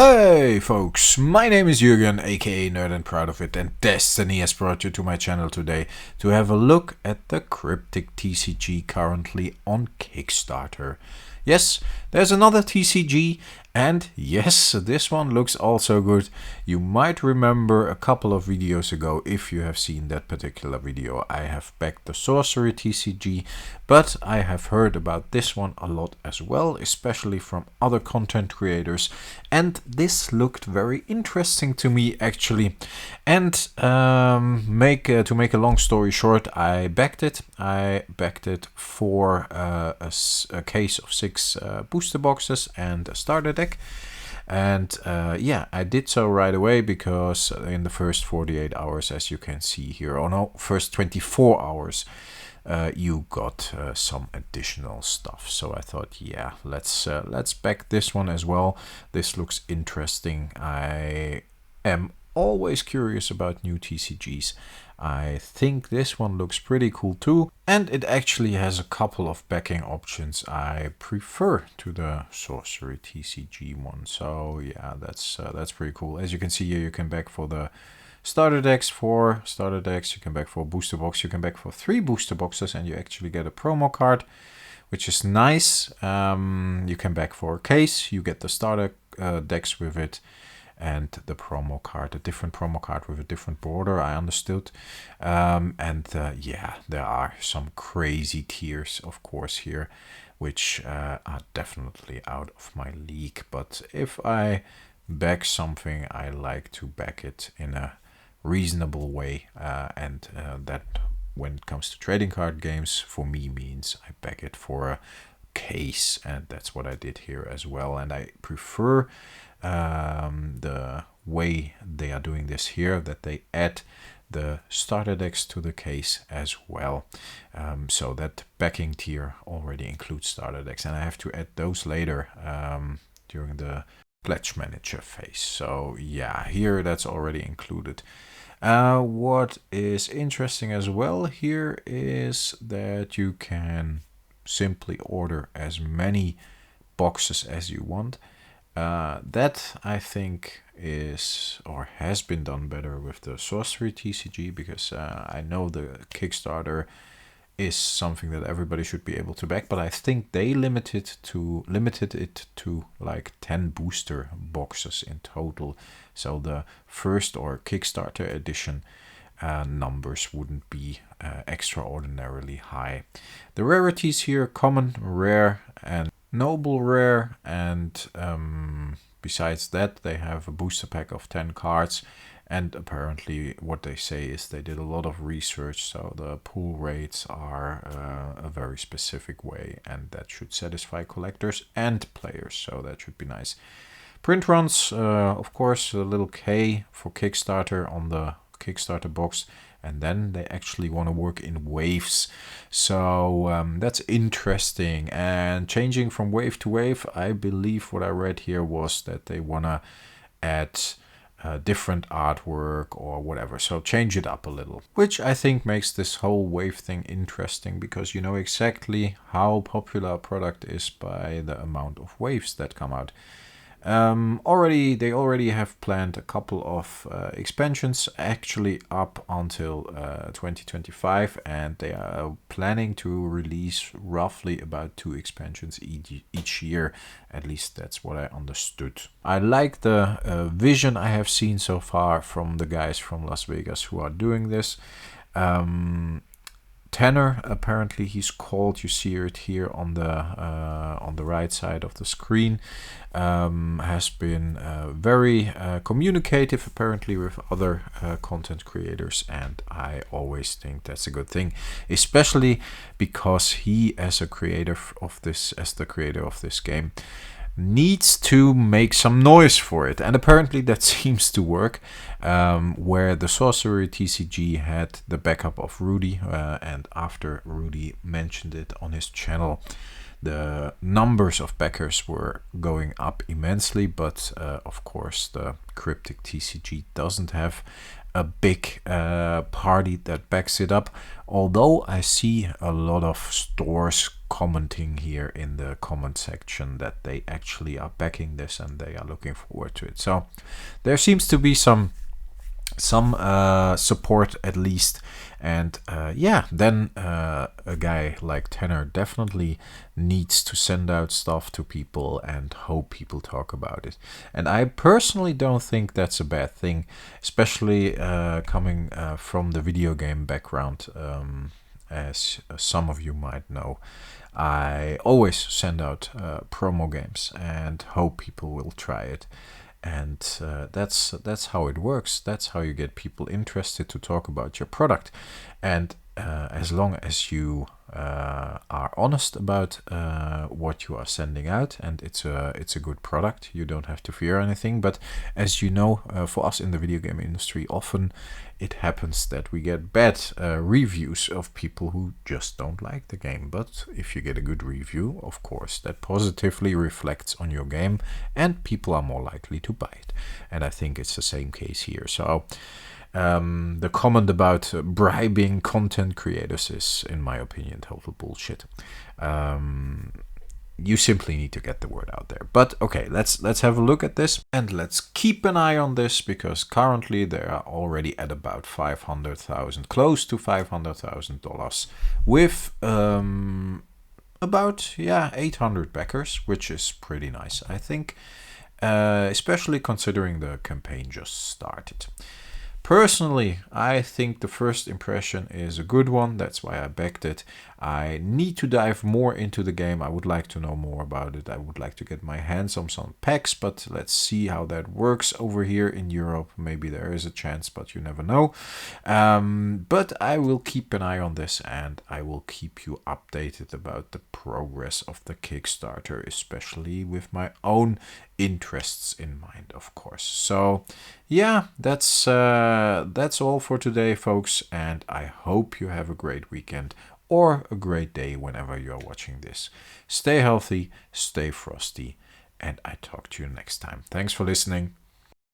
Hey folks, my name is Jürgen, aka Nerd and Proud of It, and Destiny has brought you to my channel today to have a look at the Kryptic TCG currently on Kickstarter. Yes, there's another TCG, and yes, this one looks also good. You might remember a couple of videos ago, if you have seen that particular video, I have backed the Sorcery TCG, but I have heard about this one a lot as well, especially from other content creators, and this looked very interesting to me actually. And to make a long story short, I backed it. I backed it for a case of 6 booster boxes and a starter deck. And yeah, I did so right away because in the first 48 hours, as you can see here, or no, first 24 hours, you got some additional stuff. So I thought, yeah, let's back this one as well. This looks interesting. I am always curious about new TCGs. I think this one looks pretty cool too, and it actually has a couple of backing options I prefer to the Sorcery TCG one. So yeah, that's pretty cool. As you can see here, you can back for the starter decks, 4 starter decks, you can back for a booster box, you can back for 3 booster boxes, and you actually get a promo card, which is nice. You can back for a case, you get the starter decks with it, and the promo card, a different promo card with a different border, I understood. Yeah, there are some crazy tiers, of course, here, which are definitely out of my league. But if I back something, I like to back it in a reasonable way, and that, when it comes to trading card games, for me means I back it for a case, and that's what I did here as well. And I prefer the way they are doing this here, that they add the starter decks to the case as well. So that backing tier already includes starter decks, and I have to add those later during the pledge manager phase. So yeah, here that's already included. What is interesting as well here is that you can simply order as many boxes as you want. That I think is, or has been done better with the Sorcery TCG, because I know the Kickstarter is something that everybody should be able to back, but I think they limited it to like 10 booster boxes in total. So the first or Kickstarter edition numbers wouldn't be extraordinarily high. The rarities here: common, rare, and noble rare, and besides that they have a booster pack of 10 cards, and apparently what they say is they did a lot of research, so the pull rates are a very specific way, and that should satisfy collectors and players, so that should be nice. Print runs, of course, a little K for Kickstarter on the Kickstarter box, and then they actually want to work in waves, so that's interesting. And changing from wave to wave, I believe what I read here was that they want to add different artwork or whatever, so change it up a little, which I think makes this whole wave thing interesting, because you know exactly how popular a product is by the amount of waves that come out. They already have planned a couple of expansions, actually up until 2025, and they are planning to release roughly about 2 expansions each year. At least that's what I understood. I like the vision I have seen so far from the guys from Las Vegas who are doing this. Tanner, apparently he's called, you see it here on the right side of the screen, has been very communicative apparently with other content creators, and I always think that's a good thing, especially because he, as the creator of this game, needs to make some noise for it, and apparently that seems to work. Where the Sorcery TCG had the backup of Rudy, and after Rudy mentioned it on his channel, the numbers of backers were going up immensely, but of course the Kryptic TCG doesn't have a big party that backs it up, although I see a lot of stores commenting here in the comment section that they actually are backing this and they are looking forward to it. So there seems to be some support at least, and yeah, then a guy like Tanner definitely needs to send out stuff to people and hope people talk about it. And I personally don't think that's a bad thing, especially coming from the video game background. As some of you might know, I always send out promo games and hope people will try it. And that's how it works. That's how you get people interested to talk about your product. And as long as you are honest about what you are sending out, and it's a good product, you don't have to fear anything. But as you know, for us in the video game industry, often it happens that we get bad reviews of people who just don't like the game. But if you get a good review, of course, that positively reflects on your game and people are more likely to buy it. And I think it's the same case here. So the comment about bribing content creators is, in my opinion, total bullshit. You simply need to get the word out there. But okay, let's have a look at this and let's keep an eye on this, because currently they are already at about 500,000, close to $500,000, with about 800 backers, which is pretty nice, I think, especially considering the campaign just started. Personally, I think the first impression is a good one. That's why I backed it. I need to dive more into the game. I would like to know more about it. I would like to get my hands on some packs, but let's see how that works over here in Europe. Maybe there is a chance, but you never know. But I will keep an eye on this and I will keep you updated about the progress of the Kickstarter, especially with my own interests in mind, of course. So yeah, that's all for today, folks, and I hope you have a great weekend or a great day whenever you're watching this. Stay healthy, stay frosty, and I talk to you next time. Thanks for listening.